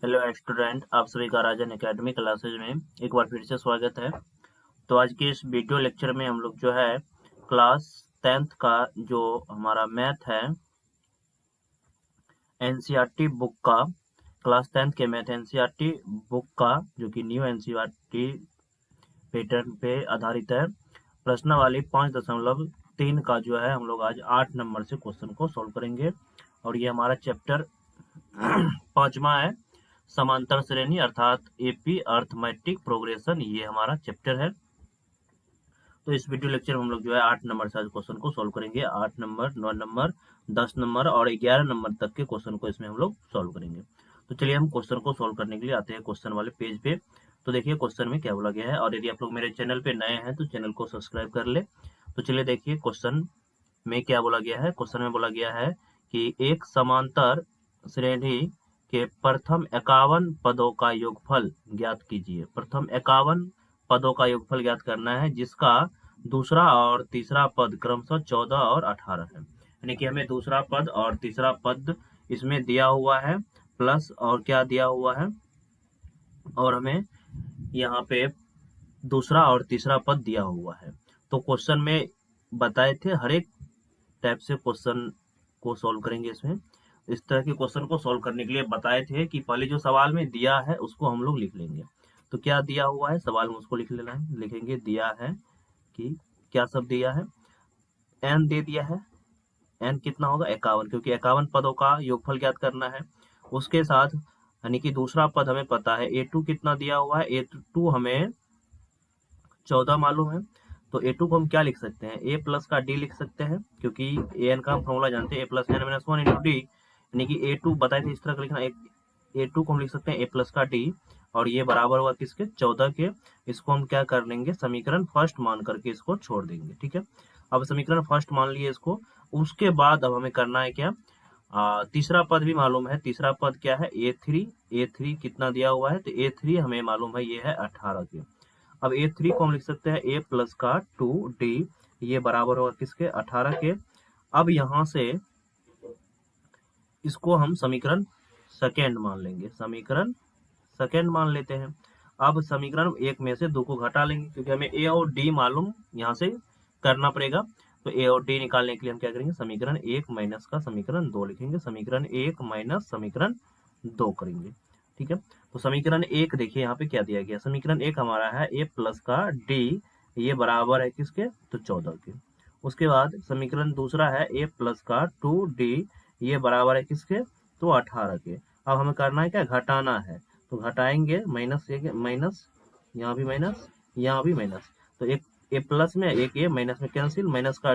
Hello student, आप सभी का राजन एकेडमी क्लासेज में एक बार फिर से स्वागत है। तो आज के इस वीडियो लेक्चर में हम लोग जो है क्लास 10th का जो हमारा मैथ है एनसीईआरटी बुक का, क्लास 10th के मैथ एनसीईआरटी बुक का जो कि न्यू एनसीईआरटी पैटर्न पे आधारित है, प्रश्नावली 5.3 का जो है हम लोग आज 8 नंबर से क्वेश्चन को सॉल्व करेंगे। और ये हमारा चैप्टर 5वां है, समांतर श्रेणी अर्थात एपी अर्थमेटिक प्रोग्रेशन, ये हमारा चैप्टर है। तो इस वीडियो लेक्चर में हम लोग जो है 8 नंबर से क्वेश्चन को सॉल्व करेंगे। 8 नंबर, 9 नंबर, 10 नंबर और 11 नंबर तक के क्वेश्चन को इसमें हम लोग सॉल्व करेंगे। तो चलिए हम क्वेश्चन को सॉल्व करने के लिए आते हैं क्वेश्चन वाले पेज पे। तो देखिए क्वेश्चन में क्या बोला गया है, और यदि आप लोग मेरे चैनल पे नए हैं तो चैनल को सब्सक्राइब कर ले। तो चलिए देखिए क्वेश्चन में क्या बोला गया है। क्वेश्चन में बोला गया है कि एक समांतर श्रेणी के प्रथम 51 पदों का योगफल ज्ञात कीजिए। प्रथम 51 पदों का योगफल ज्ञात करना है, जिसका दूसरा और तीसरा पद क्रमशः 14 और 18 है। यानी कि हमें दूसरा पद और तीसरा पद इसमें दिया हुआ है, प्लस और क्या दिया हुआ है, और हमें यहाँ पे दूसरा और तीसरा पद दिया हुआ है। तो क्वेश्चन में बताए थे हर एक टाइप से क्वेश्चन को सॉल्व करेंगे। इसमें इस तरह के क्वेश्चन को सॉल्व करने के लिए बताए थे कि पहले जो सवाल में दिया है उसको हम लोग लिख लेंगे। तो क्या दिया हुआ है सवाल में उसको लिख लेना है। लिखेंगे दिया है कि क्या सब दिया है, एन दे दिया है, एन कितना होगा 51, क्योंकि 51 पदों का योगफल ज्ञात करना है। उसके साथ यानी कि दूसरा पद हमें पता है A2 कितना दिया हुआ है, A2 हमें 14 मालूम है। तो A2 को हम क्या लिख सकते हैं, A प्लस का D लिख सकते हैं, क्योंकि एन का हम फॉर्मूला जानते हैं A plus n minus 1 into d. यानी कि A2 बताए थे इस तरह का लिखना, A2 को हम लिख सकते हैं A प्लस का D, और ये बराबर हुआ किसके 14 के। इसको हम क्या कर लेंगे, समीकरण फर्स्ट मान करके इसको छोड़ देंगे। ठीक है, अब समीकरण फर्स्ट मान लिए इसको। उसके बाद अब हमें करना है क्या, तीसरा पद भी मालूम है। तीसरा पद क्या है A3 कितना दिया हुआ है, तो A3 हमें मालूम है ये है 18 के। अब A3 को हम लिख सकते हैं A प्लस का 2D, ये बराबर होगा किसके 18 के। अब यहाँ से इसको हम समीकरण सेकेंड मान लेंगे, समीकरण सेकेंड मान लेते हैं। अब समीकरण एक में से 2 को घटा लेंगे, क्योंकि हमें A और D मालूम यहाँ से करना पड़ेगा। तो A और D निकालने के लिए हम क्या करेंगे, समीकरण 1 माइनस का समीकरण 2 लिखेंगे, समीकरण 1 माइनस समीकरण 2 करेंगे। ठीक है, तो समीकरण 1 देखिए यहाँ पे क्या दिया गया, समीकरण 1 हमारा है A प्लस का D, ये बराबर है किसके, तो 14 के। उसके बाद समीकरण दूसरा है A प्लस का 2D, ये बराबर है किसके, तो 18 के। अब हमें करना है क्या, घटाना है। तो घटाएंगे, माइनस माइनस, यहाँ भी माइनस, यहाँ भी माइनस। तो एक ए प्लस में एक ए माइनस में कैंसिल, माइनस का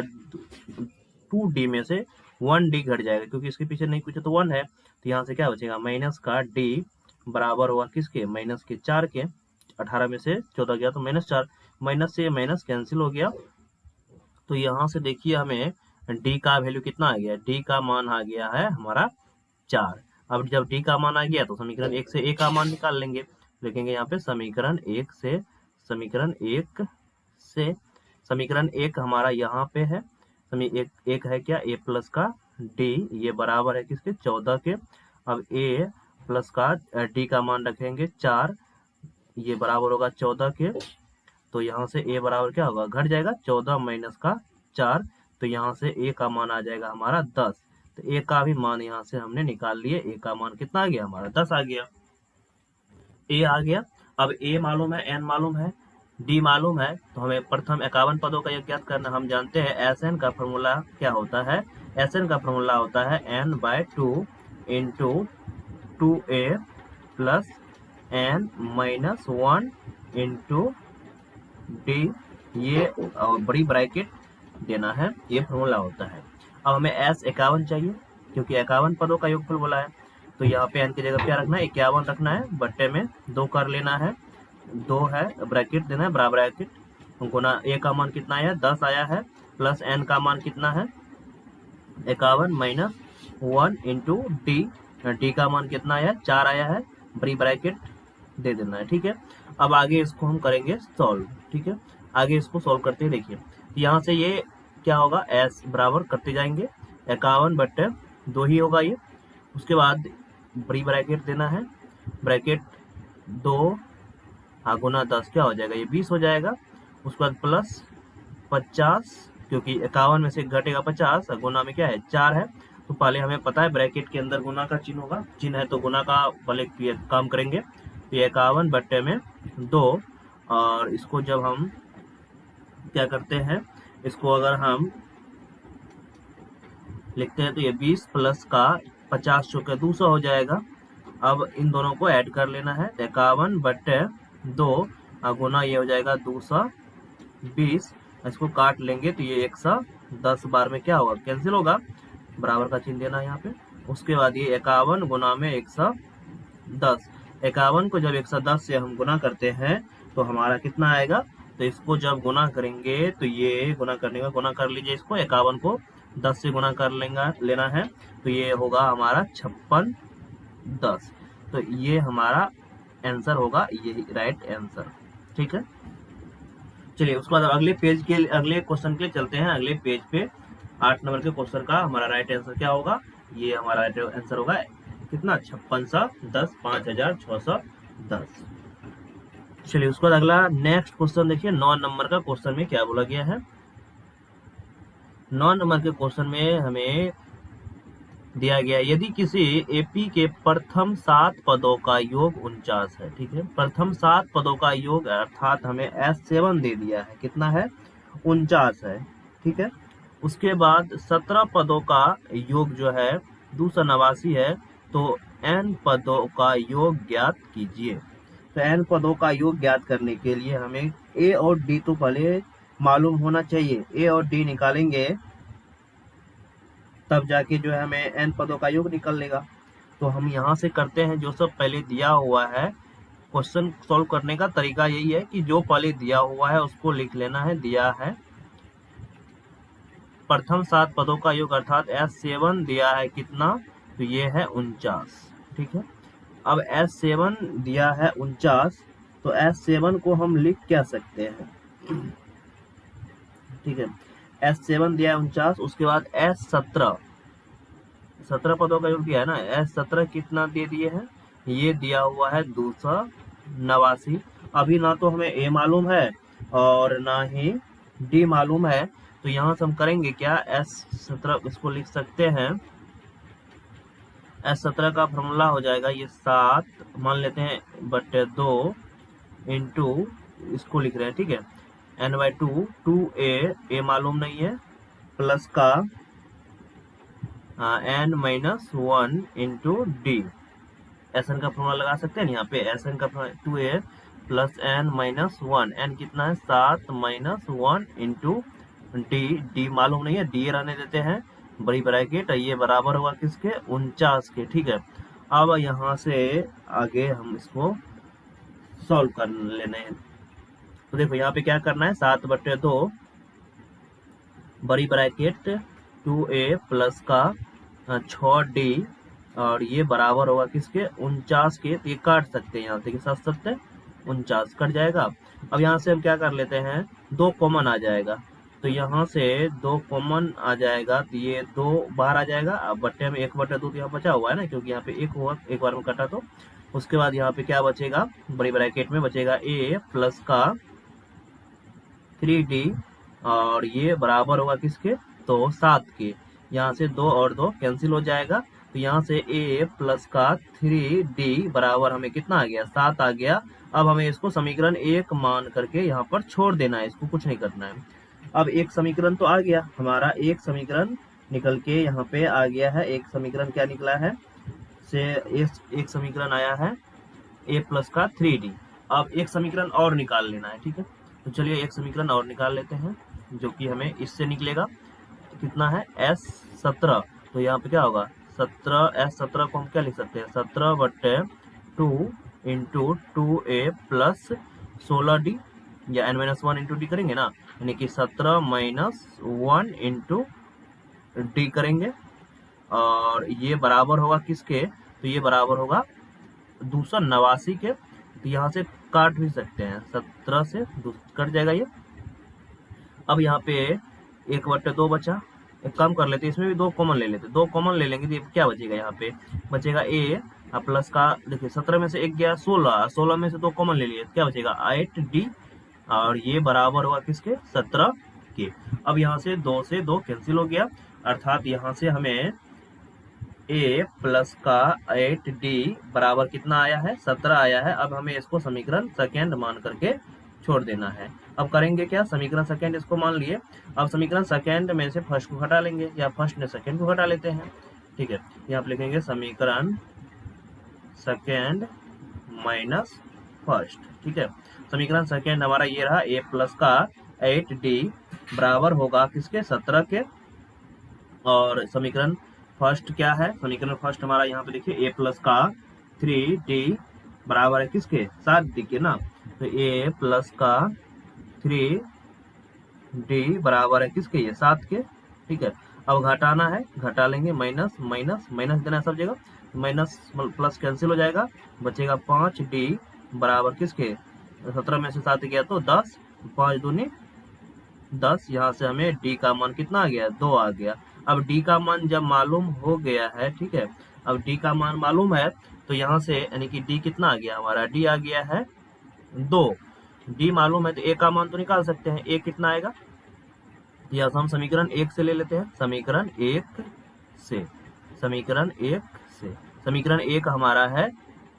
2D में से 1D घट जाएगा, क्योंकि इसके पीछे नहीं कुछ तो 1 है। तो यहाँ से क्या बचेगा, माइनस का D बराबर हुआ किसके, माइनस के 4 के। 18 में से 14 गया तो -4, माइनस से माइनस कैंसिल हो गया। तो यहाँ से देखिए हमें D का वैल्यू कितना आ गया, D का मान आ गया है हमारा 4। अब जब D का मान आ गया तो समीकरण 1 से A का मान निकाल लेंगे। लिखेंगे यहाँ पे समीकरण 1 से, समीकरण 1 से, समीकरण 1 हमारा यहाँ पे है, एक है क्या A प्लस का D, ये बराबर है किसके 14 के। अब A प्लस का D का मान रखेंगे 4, ये बराबर होगा 14 के। तो यहाँ से A बराबर क्या होगा, घट जाएगा 14 माइनस का 4। तो यहाँ से A का मान आ जाएगा हमारा 10। तो A का भी मान यहाँ से हमने निकाल लिए, A का मान कितना आ गया हमारा 10 आ गया, A आ गया। अब A मालूम है, N मालूम है, D मालूम है, तो हमें प्रथम 51 पदों का ज्ञात करना। हम जानते हैं SN का फॉर्मूला क्या होता है, SN का फॉर्मूला होता है n/2 into 2A plus n minus 1 into D, ये बड़ी ब्रैकेट देना है, ये फॉर्मूला होता है। अब हमें S51 चाहिए, क्योंकि 51 पदों का योगफल बोला है। तो यहाँ पे n की जगह क्या रखना है, 51 रखना है, बट्टे में 2 कर लेना है, 2 है, ब्रैकेट देना है, बराबर ब्रैकेट गुना A का मान कितना आया 10 आया है, प्लस n का मान कितना है 51 माइनस 1 इंटू D का मान कितना आया 4 आया है, बड़ी ब्रैकेट दे देना है। ठीक है, अब आगे इसको हम करेंगे सॉल्व। ठीक है, आगे इसको सॉल्व करते हैं। देखिए यहाँ से ये क्या होगा, S बराबर करते जाएंगे 51 बट्टे 2 ही होगा ये। उसके बाद बड़ी ब्रैकेट देना है, ब्रैकेट 2 गुना 10 क्या हो जाएगा, ये 20 हो जाएगा। उसके बाद प्लस 50, क्योंकि 51 में से घटेगा 50, गुना में क्या है 4 है, तो पहले हमें पता है ब्रैकेट के अंदर गुना का चिन्ह होगा, चिन्ह है तो गुना का पहले ये काम करेंगे। तो ये 51 बट्टे में 2, और इसको जब हम क्या करते हैं, इसको अगर हम लिखते हैं तो ये 20 प्लस का 50 चौके 200 हो जाएगा। अब इन दोनों को ऐड कर लेना है, 51 बट्टे 2 गुना ये हो जाएगा 220, इसको काट लेंगे तो ये 110 बार में क्या होगा, कैंसिल होगा, बराबर का चिन्ह देना है यहाँ पे। उसके बाद ये 51 गुना में 110, 51 को जब 110 से हम गुना करते हैं तो हमारा कितना आएगा, तो इसको जब गुना करेंगे तो ये गुना करने का, गुना कर लीजिए इसको, 51 को 10 से गुना कर लेना है, तो ये होगा हमारा 5610। तो ये हमारा आंसर होगा, यही राइट आंसर। ठीक है, चलिए उसके बाद अगले पेज के अगले क्वेश्चन के लिए चलते हैं। अगले पेज पे 8 नंबर के क्वेश्चन का हमारा राइट आंसर क्या होगा, ये हमारा राइट आंसर होगा कितना, 5610, 5610। चलिए उसके बाद अगला नेक्स्ट क्वेश्चन देखिए, 9 नंबर का क्वेश्चन में क्या बोला गया है। 9 नंबर के क्वेश्चन में हमें दिया गया, यदि किसी एपी के प्रथम 7 पदों का योग 49 है, ठीक है, प्रथम 7 पदों का योग अर्थात हमें S7 दे दिया है, कितना है 49 है, ठीक है। उसके बाद 17 पदों का योग जो है 289 है, तो n पदों का योग ज्ञात कीजिए। तो n पदों का योग ज्ञात करने के लिए हमें a और d तो पहले मालूम होना चाहिए, a और d निकालेंगे तब जाके जो है हमें n पदों का योग निकलेगा। तो हम यहाँ से करते हैं, जो सब पहले दिया हुआ है, क्वेश्चन सॉल्व करने का तरीका यही है कि जो पहले दिया हुआ है उसको लिख लेना है। दिया है प्रथम 7 पदों का योग अर्थात S7 दिया है कितना, तो ये है 49, ठीक है। अब S7 दिया है 49, तो S7 को हम लिख क्या सकते हैं, ठीक है, S7 दिया है 49, उसके बाद S17, 17 पदों का योग दिया है ना, S17 कितना दे दिए हैं, ये दिया हुआ है 289। अभी ना तो हमें A मालूम है और ना ही D मालूम है, तो यहाँ से हम करेंगे क्या, S17 इसको लिख सकते हैं, S17 का फॉर्मूला हो जाएगा ये 7 मान लेते हैं बटे 2 इंटू, इसको लिख रहे हैं, ठीक है, n/2, 2a मालूम नहीं है, प्लस का n-1 इंटू डी, Sn का फॉर्मूला लगा सकते हैं यहाँ पे, Sn का 2a प्लस n-1, n कितना है 7 -1 इंटू डी मालूम नहीं है, डी रहने देते हैं बड़ी ब्रैकेट, ये बराबर होगा किसके 49 के, ठीक है। अब यहाँ से आगे हम इसको सॉल्व कर लेने हैं। तो देखो यहाँ पे क्या करना है, 7/2 बड़ी ब्रैकेट 2a प्लस का 6d, और ये बराबर होगा किसके 49 के, तो ये काट सकते हैं, यहाँ से 7 49 कट जाएगा। अब यहाँ से हम क्या कर लेते हैं, 2 कॉमन आ जाएगा, तो यहाँ से 2 कॉमन आ जाएगा, तो ये 2 बाहर आ जाएगा। अब बट्टे में 1/2 तो यहाँ बचा हुआ है ना, क्योंकि यहाँ पे 1 हुआ, एक बार में कटा, तो उसके बाद यहाँ पे क्या बचेगा, बड़ी ब्रैकेट में बचेगा a प्लस का 3d, और ये बराबर होगा किसके, तो 7 के, यहाँ से 2 और 2 कैंसिल हो जाएगा, तो यहाँ से a प्लस का 3d बराबर हमें कितना आ गया, 7 आ गया। अब हमें इसको समीकरण 1 मान करके यहाँ पर छोड़ देना है, इसको कुछ नहीं करना है। अब एक समीकरण तो आ गया हमारा, एक समीकरण निकल के यहाँ पे आ गया है, एक समीकरण क्या निकला है से, एक समीकरण आया है a प्लस का 3d। अब एक समीकरण और निकाल लेना है, ठीक है, तो चलिए एक समीकरण और निकाल लेते हैं, जो कि हमें इससे निकलेगा, तो कितना है S17, तो यहाँ पे क्या होगा 17, S17 को हम क्या लिख सकते हैं, 17/2 इंटू 2a प्लस 16d, या n-1 इंटू डी करेंगे ना, यानी कि 17 -1 इंटू डी करेंगे, और ये बराबर होगा किसके, तो ये बराबर होगा 289 के, तो यहाँ से काट भी सकते हैं, 17 से कट जाएगा ये। अब यहाँ पे 1/2 बचा, एक काम कर लेते हैं, इसमें भी 2 कॉमन ले लेते, 2 कॉमन ले लेंगे तो क्या बचेगा, यहाँ पे बचेगा a अब प्लस का देखिए 17 में से एक गया 16, 16 में से 2 कॉमन ले लिए, क्या बचेगा 8d, और ये बराबर हुआ किसके 17 के। अब यहाँ से 2 से 2 कैंसिल हो गया, अर्थात यहाँ से हमें a प्लस का 8d बराबर कितना आया है 17 आया है। अब हमें इसको समीकरण सेकेंड मान करके छोड़ देना है। अब करेंगे क्या, समीकरण सेकेंड इसको मान लिए, अब समीकरण सेकेंड में से फर्स्ट को घटा लेंगे, या फर्स्ट में सेकेंड को घटा लेते हैं, ठीक है। यहाँ पे लिखेंगे समीकरण सेकेंड माइनस फर्स्ट, ठीक है। समीकरण सेकेंड हमारा ये रहा, a प्लस का 8d बराबर होगा किसके 17 के, और समीकरण फर्स्ट क्या है, समीकरण फर्स्ट हमारा यहाँ पे देखिए a प्लस का 3d बराबर है किसके 7d के ना, तो a प्लस का 3d बराबर है किसके ये 7 के, ठीक है। अब घटाना है, घटा लेंगे, माइनस माइनस माइनस देना है सब जगह, माइनस प्लस कैंसिल हो जाएगा, बचेगा 5d बराबर किसके 17 में से 7 गया तो 10, 5 दूनी 10, यहाँ से हमें d का मान कितना आ गया 2 आ गया। अब d का मान जब मालूम हो गया है, ठीक है, अब d का मान मालूम है तो यहाँ से यानी कि d कितना आ गया हमारा, d आ गया है 2, d मालूम है तो a का मान तो निकाल सकते हैं, a कितना आएगा, या हम समीकरण 1 से ले लेते हैं, समीकरण 1 से, समीकरण 1 से, समीकरण 1 हमारा है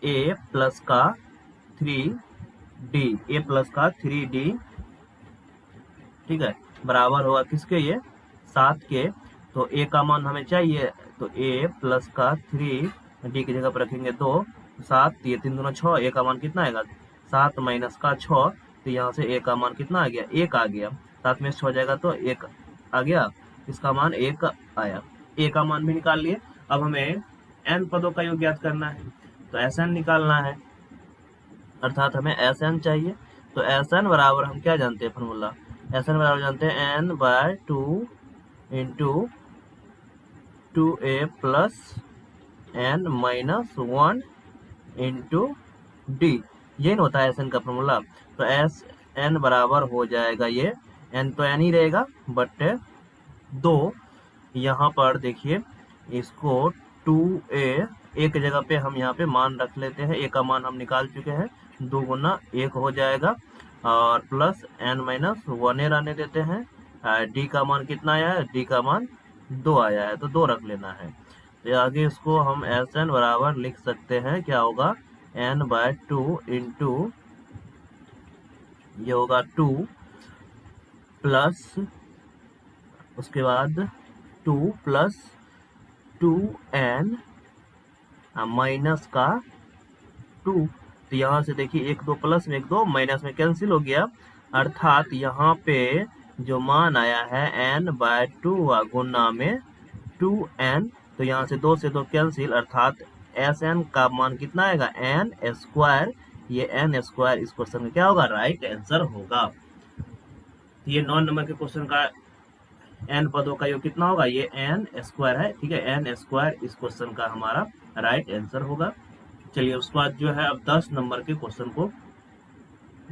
a प्लस का 3d, a प्लस का 3d, ठीक है, बराबर होगा किसके ये 7 के। तो a का मान हमें चाहिए, तो a प्लस का 3d की जगह पर रखेंगे 2, 7, ये 3 दूना 6, a का मान कितना आएगा 7 माइनस का 6, तो यहाँ से a का मान कितना आ गया 1 आ गया, 7 में से 6 हो जाएगा तो 1 आ गया, इसका मान 1 आया, a का मान भी निकाल लिए। अब हमें n पदों का योग ज्ञात करना है, तो Sn निकालना है, अर्थात हमें Sn चाहिए, तो Sn बराबर हम क्या जानते हैं फॉर्मूला, Sn बराबर जानते हैं n by 2 into 2a plus n minus 1 into d, ये होता है Sn का फॉर्मूला। तो Sn बराबर हो जाएगा ये n तो n ही रहेगा बट 2, यहाँ पर देखिए इसको 2a एक जगह पे हम यहाँ पे मान रख लेते हैं, a का मान हम निकाल चुके हैं, 2 गुना 1 हो जाएगा, और प्लस n माइनस 1 रहने देते हैं, d का मान कितना आया है, d का मान 2 आया है तो 2 रख लेना है। तो आगे इसको हम Sn बराबर लिख सकते हैं, क्या होगा n बाय 2 इंटू ये होगा 2 प्लस उसके बाद 2 प्लस 2n माइनस का 2, तो यहाँ से देखिए 1 2 प्लस में 1 2 माइनस में कैंसिल हो गया, अर्थात यहाँ पे जो मान आया है n बाय 2 गुना में 2n, तो यहाँ से 2 से 2 कैंसिल, अर्थात Sn का मान कितना आएगा n स्क्वायर, ये n स्क्वायर इस क्वेश्चन में क्या होगा राइट आंसर होगा। ये 9 नंबर के क्वेश्चन का n पदों का योग कितना होगा, ये n स्क्वायर है, ठीक है, n स्क्वायर इस क्वेश्चन का हमारा राइट आंसर होगा। चलिए उसके बाद जो है अब 10 नंबर के क्वेश्चन को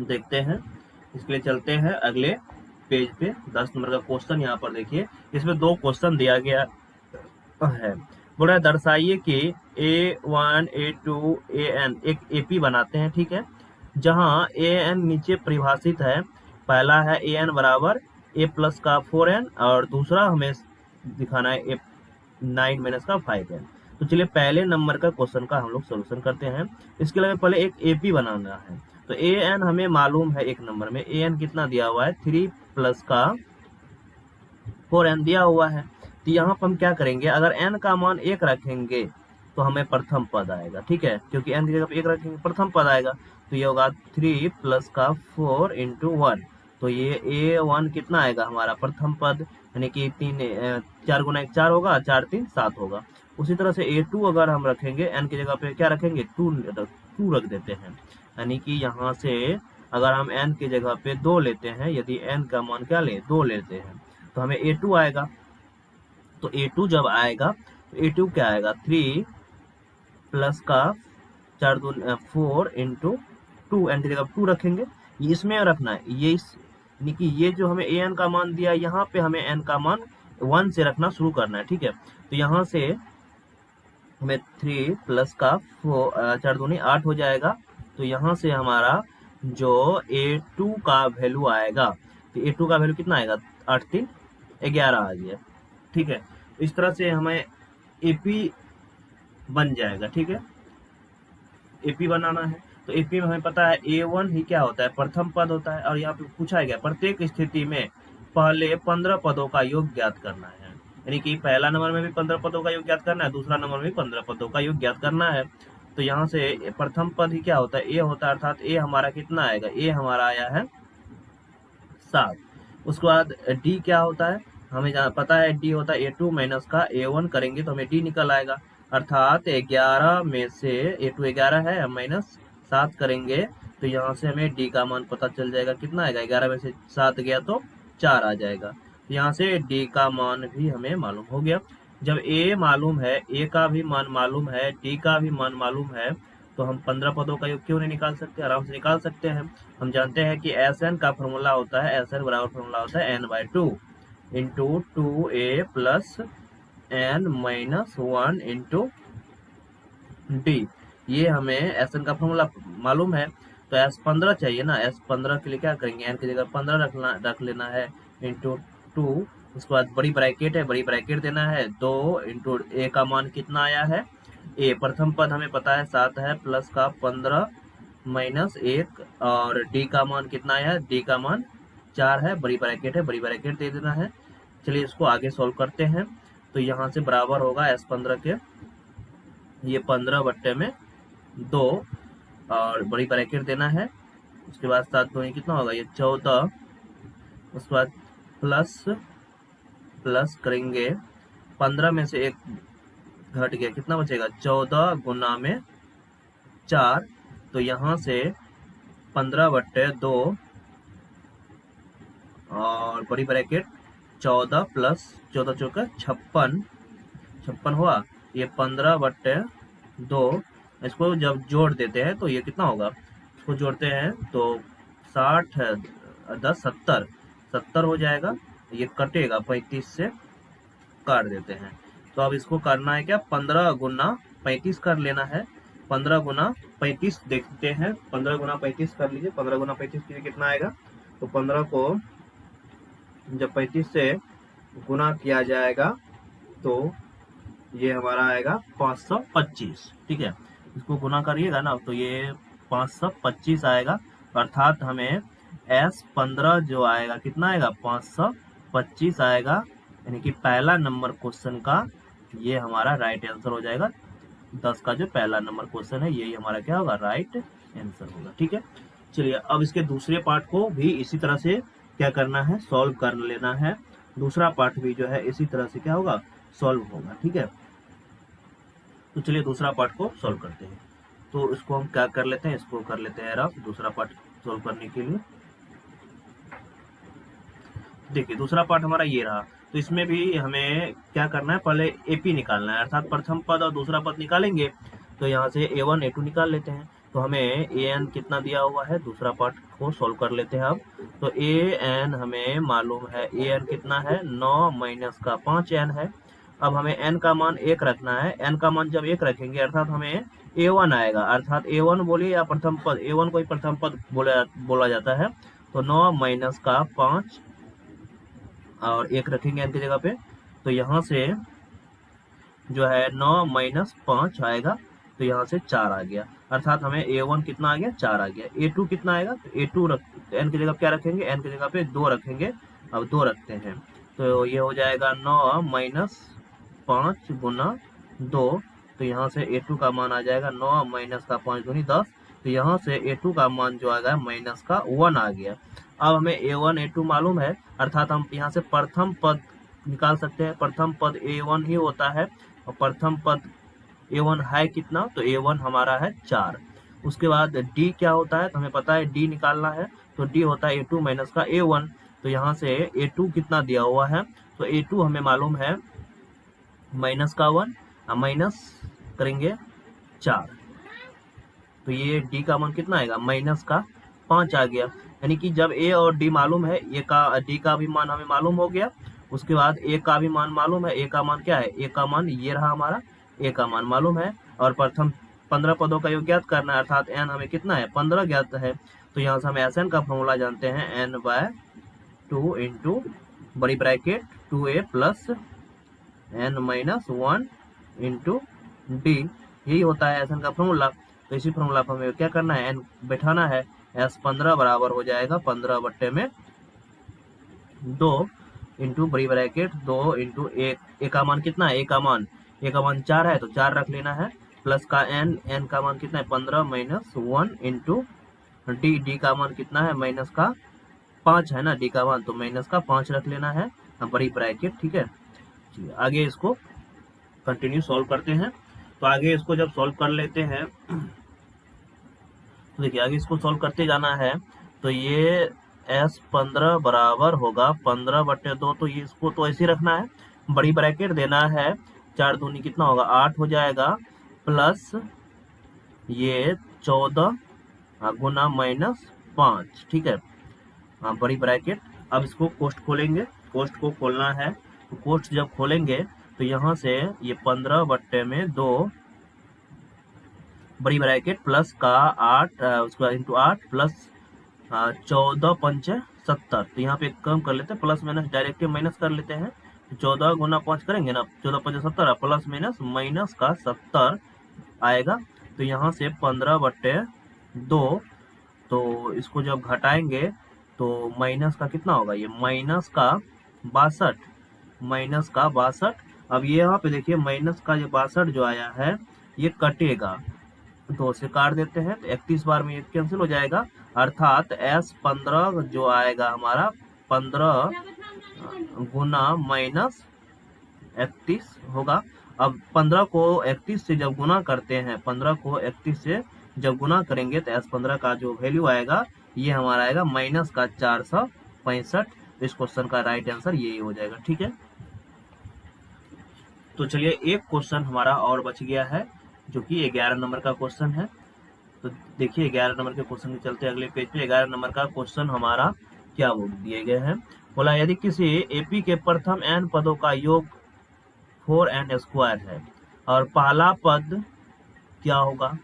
देखते हैं, इसके लिए चलते हैं अगले पेज पे। 10 नंबर का क्वेश्चन यहाँ पर देखिए, इसमें 2 क्वेश्चन दिया गया है, बोला दर्शाइए कि a1 a2 an एक AP बनाते हैं, ठीक है, जहाँ an नीचे परिभाषित है, पहला है an बराबर a प्लस का 4n और दूसरा हमें दिखाना है 9 माइनस का 5n। तो चलिए पहले नंबर का क्वेश्चन का हम लोग सोल्यूशन करते हैं। इसके लिए पहले एक AP बनाना है, तो an हमें मालूम है, एक नंबर में an कितना दिया हुआ है 3 प्लस का 4n दिया हुआ है। तो यहाँ पर हम क्या करेंगे, अगर n का मान 1 रखेंगे तो हमें प्रथम पद आएगा, ठीक है, क्योंकि n की जगह पर 1 रखेंगे प्रथम पद आएगा, तो ये होगा 3 प्लस का 4 इंटू 1, तो ये a1 कितना आएगा हमारा प्रथम पद, यानी कि 4 गुना 1 4 होगा, 4 3 7 होगा। उसी तरह से a2 अगर हम रखेंगे n की जगह पे क्या रखेंगे 2 रख देते हैं, यानी कि यहाँ से अगर हम n की जगह पे 2 लेते हैं, यदि n का मान क्या ले 2 लेते हैं तो हमें a2 आएगा। तो a2 जब आएगा तो a2 क्या आएगा 3 प्लस का 4 इंटू 2, n की जगह 2 रखेंगे, इसमें रखना है, ये यानी कि ये जो हमें an का मान दिया, यहाँ पे हमें n का मान 1 से रखना शुरू करना है, ठीक है। तो यहाँ से हमें 3 प्लस का 4 दूनी 8 हो जाएगा। तो यहाँ से हमारा जो A2 का वैल्यू आएगा, तो A2 का वैल्यू कितना आएगा, 8 3 11 आ गया। ठीक है, इस तरह से हमें AP बन जाएगा। ठीक है, AP बनाना है तो AP में हमें पता है A1 ही क्या होता है, प्रथम पद होता है। और यहाँ पे पूछा गया प्रत्येक स्थिति में पहले 15 पदों का योग ज्ञात करना है। यानी कि पहला नंबर में भी 15 पदों का योग ज्ञात करना है, दूसरा नंबर में भी 15 पदों का योग ज्ञात करना है। तो यहाँ से प्रथम पद ही क्या होता है, A होता है, अर्थात A हमारा कितना आएगा, A हमारा आया है 7। उसके बाद D क्या होता है, हमें पता है D होता है A2 माइनस का A1 करेंगे तो हमें D निकल आएगा। अर्थात 11 में से A2 11 है, हम माइनस 7 करेंगे तो यहाँ से हमें D का मान पता चल जाएगा, कितना आएगा, 11 में से 7 गया तो 4 आ जाएगा। तो यहाँ से D का मान भी हमें मालूम हो गया। जब A मालूम है, A का भी मान मालूम है, D का भी मान मालूम है, तो हम 15 पदों का योग क्यों नहीं निकाल सकते, आराम से निकाल सकते हैं। हम जानते हैं कि Sn का फॉर्मूला होता है, Sn बराबर फॉर्मूला होता है n/2 into 2A plus n minus 1 into D। ये हमें Sn का फॉर्मूला मालूम है। तो S15 चाहिए ना, S15 के लिए क्या करेंगे, n की जगह 15 रख लेना है इंटू 2। उसके बाद बड़ी ब्रैकेट है, बड़ी ब्रैकेट देना है 2 इंटू A का मान कितना आया है, A प्रथम पद हमें पता है 7 है, प्लस का 15 माइनस 1, और D का मान कितना आया है, D का मान 4 है, बड़ी ब्रैकेट है, बड़ी ब्रैकेट दे देना है। चलिए इसको आगे सॉल्व करते हैं। तो यहाँ से बराबर होगा S15 के ये 15 बट्टे में 2, और बड़ी ब्रैकेट देना है। उसके बाद 7 दूनी कितना होगा, ये 14। उसके बाद प्लस प्लस करेंगे, 15 में से 1 घट गया, कितना बचेगा, 14 गुना में 4। तो यहाँ से 15 बट्टे 2 और बड़ी ब्रैकेट 14 प्लस 14 चौका 56 हुआ। ये 15 बट्टे 2, इसको जब जोड़ देते हैं तो ये कितना होगा, इसको जोड़ते हैं तो 60 है 10 70 हो जाएगा। ये कटेगा 35 से काट देते हैं। तो अब इसको करना है क्या, 15 गुना 35 कर लेना है। 15 गुना 35 देखते हैं, 15 गुना 35 कर लीजिए। 15 गुना 35 कीजिए, कितना आएगा, तो 15 को जब 35 से गुना किया जाएगा तो ये हमारा आएगा 525। ठीक है, इसको गुना करिएगा ना तो ये 525 आएगा। अर्थात हमें S15 जो आएगा कितना आएगा, 525 आएगा। यानी कि पहला नंबर क्वेश्चन का ये हमारा राइट आंसर हो जाएगा। 10 का जो पहला नंबर क्वेश्चन है यही हमारा क्या होगा, राइट आंसर होगा। ठीक है, चलिए अब इसके दूसरे पार्ट को भी इसी तरह से क्या करना है, सॉल्व कर लेना है। दूसरा पार्ट भी जो है इसी तरह से क्या होगा, सॉल्व होगा। ठीक है, तो चलिए दूसरा पार्ट को सॉल्व करते हैं। तो इसको हम क्या कर लेते हैं, इसको कर लेते हैं रफ दूसरा पार्ट सॉल्व करने के लिए। देखिए दूसरा पार्ट हमारा ये रहा। तो इसमें भी हमें क्या करना है, पहले AP निकालना है, अर्थात प्रथम पद और दूसरा पद निकालेंगे। तो यहाँ से A1 A2 निकाल लेते हैं। तो हमें AN कितना दिया हुआ है, दूसरा पार्ट को सॉल्व कर लेते हैं अब। तो AN हमें मालूम है, AN कितना है, 9 माइनस का 5N है। अब हमें N का मान 1 रखना है। N का मान जब 1 रखेंगे अर्थात हमें A1 आएगा, अर्थात A1 बोलिए या प्रथम पद, A1 को ही प्रथम पद बोला जाता है। तो 9 माइनस का 5 और 1 रखेंगे n की जगह पे। तो यहाँ से जो है 9 माइनस 5 आएगा, तो यहाँ से 4 आ गया। अर्थात हमें A1 कितना आ गया, 4 आ गया। A2 कितना आएगा, तो A2 n की जगह क्या रखेंगे, n की जगह पे 2 रखेंगे। अब 2 रखते हैं तो ये हो जाएगा 9 माइनस 5 गुना 2। तो यहाँ से A2 का मान आ जाएगा 9 माइनस का 5 दूनी 10। तो यहाँ से A2 का मान जो आ गया माइनस का 1 आ गया। अब हमें A1 A2 मालूम है, अर्थात हम यहाँ से प्रथम पद निकाल सकते हैं। प्रथम पद A1 ही होता है, और प्रथम पद A1 है कितना, तो A1 हमारा है 4। उसके बाद D क्या होता है, तो हमें पता है D निकालना है। तो D होता है A2 माइनस का A1। तो यहाँ से A2 कितना दिया हुआ है, तो A2 हमें मालूम है माइनस का 1, माइनस करेंगे 4। तो ये D का मान कितना आएगा, माइनस का 5 आ गया। यानी कि जब A और D मालूम है, D का भी मान हमें मालूम हो गया। उसके बाद A का भी मान मालूम है। A का मान क्या है, A का मान ये रहा हमारा, ए का मान मालूम है और प्रथम 15 पदों का योग ज्ञात करना है, अर्थात एन हमें कितना है 15 ज्ञात है। तो यहाँ से हम एस एन का फॉर्मूला जानते हैं, एन बाय 2 इंटू बड़ी bracket 2a plus n minus 1 into d, यही होता है एस एन का फॉर्मूला। तो इसी फॉर्मूला पर हमें क्या करना है, एन बैठाना है। एस 15 बराबर हो जाएगा 15 बट्टे में 2 इंटू बड़ी ब्रैकेट 2 इंटू ए का मान कितना है, ए का मान 4 है तो 4 रख लेना है, प्लस का एन का मान कितना है 15 माइनस 1 इंटू डी का मान कितना है माइनस का 5 है ना डी का मान, तो माइनस का 5 रख लेना है बड़ी ब्रैकेट। ठीक है, चलिए आगे इसको कंटिन्यू सॉल्व करते हैं। तो आगे इसको जब सॉल्व कर लेते हैं तो देखिए आगे इसको सॉल्व करते जाना है। तो ये S 15 बराबर होगा 15 बट्टे 2, तो ये इसको तो ऐसे ही रखना है, बड़ी ब्रैकेट देना है, 4 दूनी कितना होगा 8 हो जाएगा, प्लस ये 14 गुना माइनस 5। ठीक है, हाँ बड़ी ब्रैकेट। अब इसको कोष्ट खोलेंगे, कोष्ट को खोलना है। तो कोष्ट जब खोलेंगे तो यहाँ से ये 15 बट्टे में 2 बड़ी ब्रैकेट प्लस का 8 उसके बाद इंटू 8 प्लस 14 पंचे 70। तो यहाँ पे कम कर लेते हैं, प्लस माइनस डायरेक्ट माइनस कर लेते हैं। 14 गुना 5 करेंगे ना, 14 पंचे 70, प्लस माइनस माइनस का 70 आएगा। तो यहाँ से 15 बट्टे 2, तो इसको जब घटाएंगे तो माइनस का कितना होगा, ये माइनस का 62, माइनस का 62। अब ये यहाँ पे देखिए माइनस का जो 62 जो आया है ये कटेगा, तो उसे काट देते हैं, तो 31 बार में ये कैंसिल हो जाएगा, अर्थात S 15 जो आएगा हमारा 15 गुना माइनस 31 होगा। अब 15 को 31 से जब गुना करते हैं, 15 को 31 से जब गुना करेंगे तो S 15 का जो वैल्यू आएगा ये हमारा आएगा माइनस का 465। इस क्वेश्चन का राइट आंसर यही हो जाएगा। ठीक है, तो चलिए एक क्वेश्चन हमारा और बच गया है जो कि 11 नंबर का क्वेश्चन है। तो देखिए 11 नंबर के क्वेश्चन के चलते अगले पेज पे 11 नंबर का क्वेश्चन हमारा क्या वो दिए गए हैं। बोला यदि किसी एपी के प्रथम n पदों का योग 4n स्क्वायर है और पहला पद क्या होगा,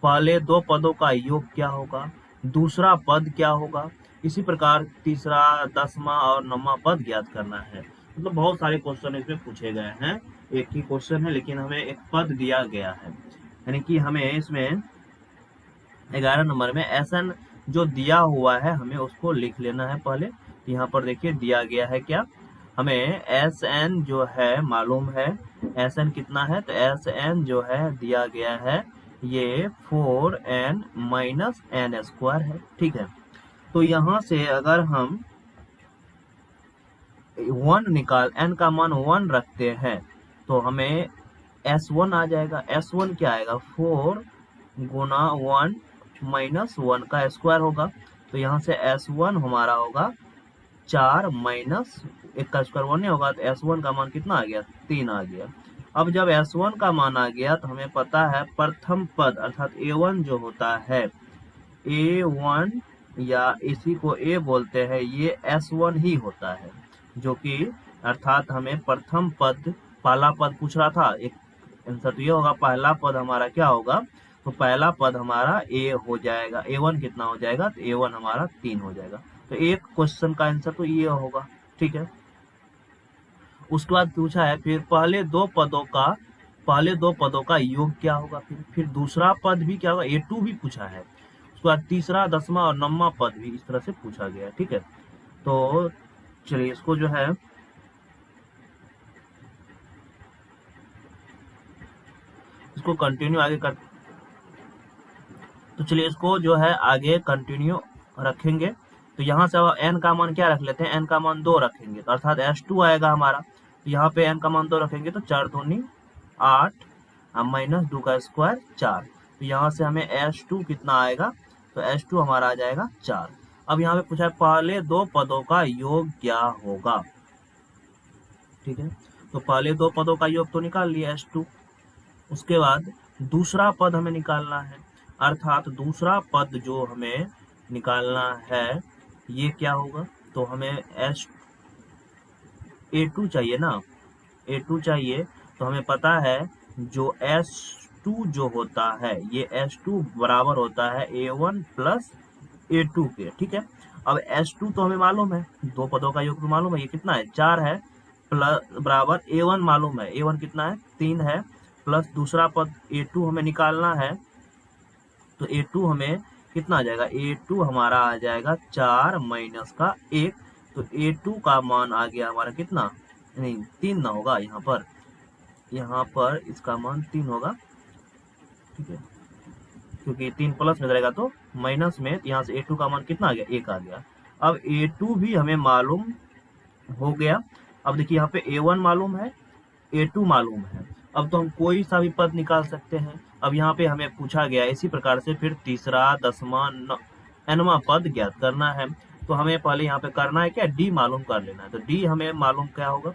पहले 2 पदों का योग क्या होगा, दूसरा पद क्या होगा, इसी प्रकार तीसरा 10वां और 9वां पद ज्ञात करना है। मतलब बहुत सारे क्वेश्चन इसमें पूछे गए हैं, एक ही क्वेश्चन है लेकिन हमें एक पद दिया गया है, यानी कि हमें इसमें 11 नंबर में SN जो दिया हुआ है हमें उसको लिख लेना है पहले। यहाँ पर देखिए दिया गया है क्या, हमें SN जो है मालूम है, SN कितना है, तो SN जो है दिया गया है ये 4n माइनस n स्क्वायर है। ठीक है, तो यहाँ से अगर हम 1 निकाल n का मान 1 रखते हैं तो हमें S1 आ जाएगा। S1 क्या आएगा 4 गुना 1 माइनस 1 का स्क्वायर होगा। तो यहाँ से S1 हमारा होगा 4 माइनस 1 का स्क्वायर 1 नहीं होगा, तो S1 का मान कितना आ गया 3 आ गया। अब जब S1 का मान आ गया तो हमें पता है प्रथम पद अर्थात A1 जो होता है, A1 या इसी को A बोलते हैं, ये S1 ही होता है, जो कि अर्थात हमें प्रथम पद पहला पद पूछ रहा था, एक आंसर तो ये होगा पहला पद हमारा क्या होगा, तो पहला पद हमारा A हो जाएगा, A1 कितना हो जाएगा, तो A1 हमारा 3 हो जाएगा। तो एक क्वेश्चन का आंसर तो ये होगा। ठीक है, उसके बाद पूछा है फिर पहले दो पदों का योग क्या होगा, फिर दूसरा पद भी क्या होगा, A2 भी पूछा है, उसके बाद तीसरा 10वां और 9वां पद भी इस तरह से पूछा गया है। ठीक है, तो चलिए इसको जो है इसको कंटिन्यू आगे कर, तो चलिए इसको जो है आगे कंटिन्यू रखेंगे। तो यहाँ से n का मान क्या रख लेते हैं, n का मान 2 रखेंगे, तो अर्थात S2 आएगा हमारा। तो यहाँ पे n का मान 2 रखेंगे तो 4 दूनी 8 माइनस 2 का स्क्वायर 4। तो यहाँ से हमें S2 कितना आएगा, तो S2 हमारा आ जाएगा 4। अब यहाँ पे पूछा है पहले 2 पदों का योग क्या होगा। ठीक है, तो पहले 2 पदों का योग तो निकाल लिया S2, उसके बाद दूसरा पद हमें निकालना है, अर्थात दूसरा पद जो हमें निकालना है ये क्या होगा, तो हमें A2 चाहिए ना, A2 चाहिए। तो हमें पता है जो S2 जो होता है, ये S2 बराबर होता है A1 प्लस A2 के, ठीक है। अब S2 तो हमें मालूम है, दो पदों का योग तो मालूम है, ये कितना है 4 है, प्लस बराबर A1 मालूम है, A1 कितना है 3 है, प्लस दूसरा पद A2 हमें निकालना है, तो A2 हमें कितना आ जाएगा, A2 हमारा आ जाएगा 4 माइनस का 1, तो A2 का मान आ गया हमारा कितना, नहीं 3 ना होगा, यहाँ पर इसका मान 3 होगा, ठीक है, क्योंकि 3 प्लस में रहेगा तो माइनस में, यहाँ से A2 का मान कितना आ गया, 1 आ गया। अब A2 भी हमें मालूम हो गया। अब देखिए यहाँ पे A1 मालूम है, A2 मालूम है, अब तो हम कोई सा भी पद निकाल सकते हैं। अब यहाँ पे हमें पूछा गया इसी प्रकार से फिर तीसरा, दसवां, nवां पद ज्ञात करना है, तो हमें पहले यहाँ पे करना है क्या, D मालूम कर लेना है। तो D हमें मालूम क्या होगा,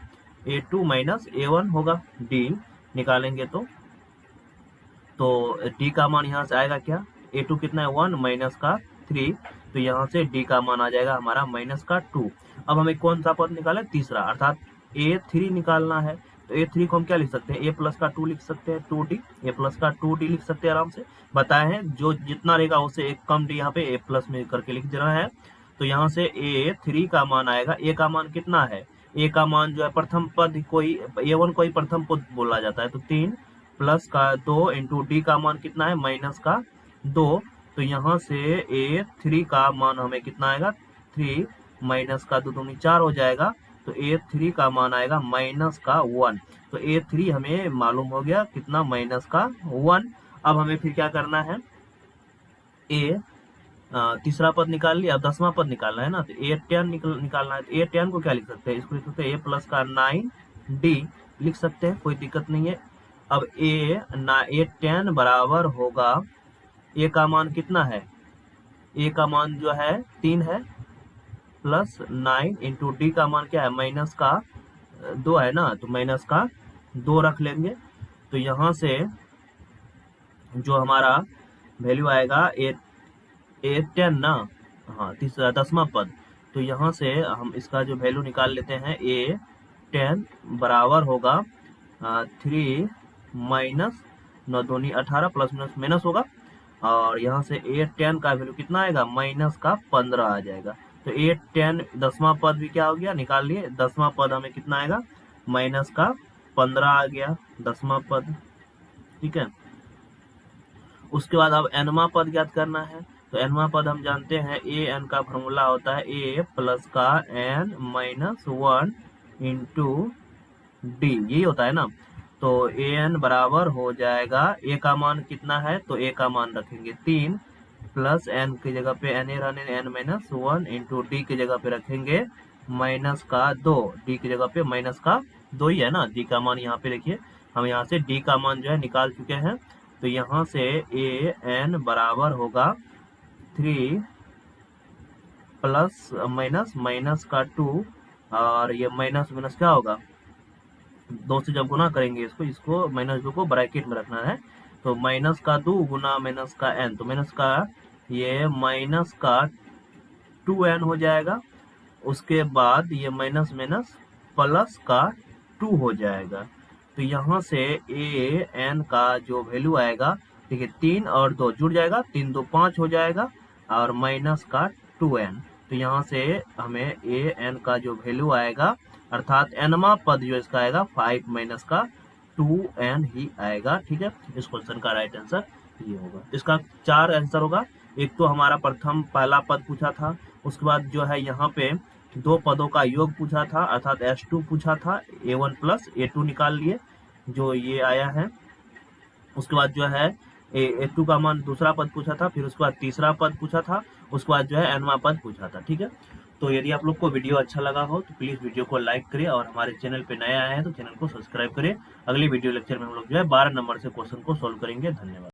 A2 माइनस A1 होगा, D निकालेंगे तो D का मान यहाँ से आएगा क्या, A2 कितना है 1 माइनस का 3, तो यहाँ से D का मान आ जाएगा हमारा माइनस का 2। अब हमें कौन सा पद निकाला है, तीसरा, अर्थात A3 निकालना है। तो A3 को हम क्या लिख सकते हैं, A प्लस का 2 लिख सकते हैं, 2D, A प्लस का 2D लिख सकते हैं आराम से, बताए हैं जो जितना रहेगा उससे एक कम D यहाँ पे A प्लस में करके लिख देना है। तो यहाँ से A3 का मान आएगा, A का मान कितना है, A का मान जो है प्रथम पद कोई A1 कोई प्रथम पद बोला जाता है, तो 3 प्लस का 2 इंटू D का मान कितना है, माइनस का 2, तो यहाँ से A3 का मान हमें कितना आएगा, 3 माइनस का 2 दूनी 4 हो जाएगा, तो A3 का मान आएगा माइनस का 1। तो A3 हमें मालूम हो गया कितना, माइनस का 1। अब हमें फिर क्या करना है, तीसरा पद निकाल लिया, अब 10वां पद निकालना है ना, तो A10 निकालना है। तो A10 को क्या लिख सकते हैं, इसको लिख सकते हैं A प्लस का 9D लिख सकते हैं, कोई दिक्कत नहीं है। अब A10 बराबर होगा, A का मान कितना है, A का मान जो है 3 है, प्लस 9 इंटू D का मान क्या है, माइनस का 2 है ना, तो माइनस का 2 रख लेंगे। तो यहाँ से जो हमारा वैल्यू आएगा A10 ना, हाँ तीसरा 10वां पद, तो यहाँ से हम इसका जो वैल्यू निकाल लेते हैं, A10 बराबर होगा 3 माइनस 9 दूनी 18 प्लस माइनस माइनस होगा, और यहाँ से A10 का वैल्यू कितना आएगा, माइनस का 15 आ जाएगा। तो A10 10वां पद भी क्या हो गया, निकाल लिए, 10वां पद हमें कितना आएगा, माइनस का 15 आ गया 10वां पद, ठीक है। उसके बाद अब nवां पद ज्ञात करना है, तो nवां पद हम जानते हैं an का फॉर्मूला होता है a प्लस का n माइनस 1 इंटू डी, यही होता है ना। तो an बराबर हो जाएगा, a का मान कितना है, तो a का मान रखेंगे 3, प्लस n की जगह पे n रहने n माइनस 1 इंटू डी की जगह पे रखेंगे माइनस का 2, डी की जगह पे माइनस का 2 ही है ना, डी का मान यहाँ पे देखिए, हम यहाँ से डी का मान जो है निकाल चुके हैं। तो यहाँ से an बराबर होगा 3 प्लस माइनस माइनस का 2, और ये माइनस माइनस क्या होगा, 2 से जब गुना करेंगे इसको माइनस 2 को ब्रैकेट में रखना है, तो माइनस का 2 गुना माइनस का n, तो माइनस का ये माइनस का 2n हो जाएगा। उसके बाद ये माइनस माइनस प्लस का 2 हो जाएगा। तो यहाँ से an का जो वैल्यू आएगा, देखिए 3 और 2 जुड़ जाएगा, 3 2 5 हो जाएगा, और माइनस का 2n। तो यहाँ से हमें an का जो वैल्यू आएगा, अर्थात nवां पद जो इसका आएगा 5 माइनस का 2n ही आएगा, ठीक है। इस क्वेश्चन का राइट आंसर ये होगा। इसका 4 आंसर होगा, एक तो हमारा प्रथम पहला पद पूछा था, उसके बाद जो है यहाँ पे 2 पदों का योग पूछा था, अर्थात S2 पूछा था, A1 प्लस A2 निकाल लिए जो ये आया है। उसके बाद जो है A2 का मान दूसरा पद पूछा था, फिर उसके बाद तीसरा पद पूछा था, उसके बाद जो है nवां पद पूछा था, ठीक है। तो यदि आप लोग को वीडियो अच्छा लगा हो तो प्लीज वीडियो को लाइक करें, और हमारे चैनल पे नए आए हैं तो चैनल को सब्सक्राइब करें। अगली वीडियो लेक्चर में हम लोग जो है 12 नंबर से क्वेश्चन को सोल्व करेंगे। धन्यवाद।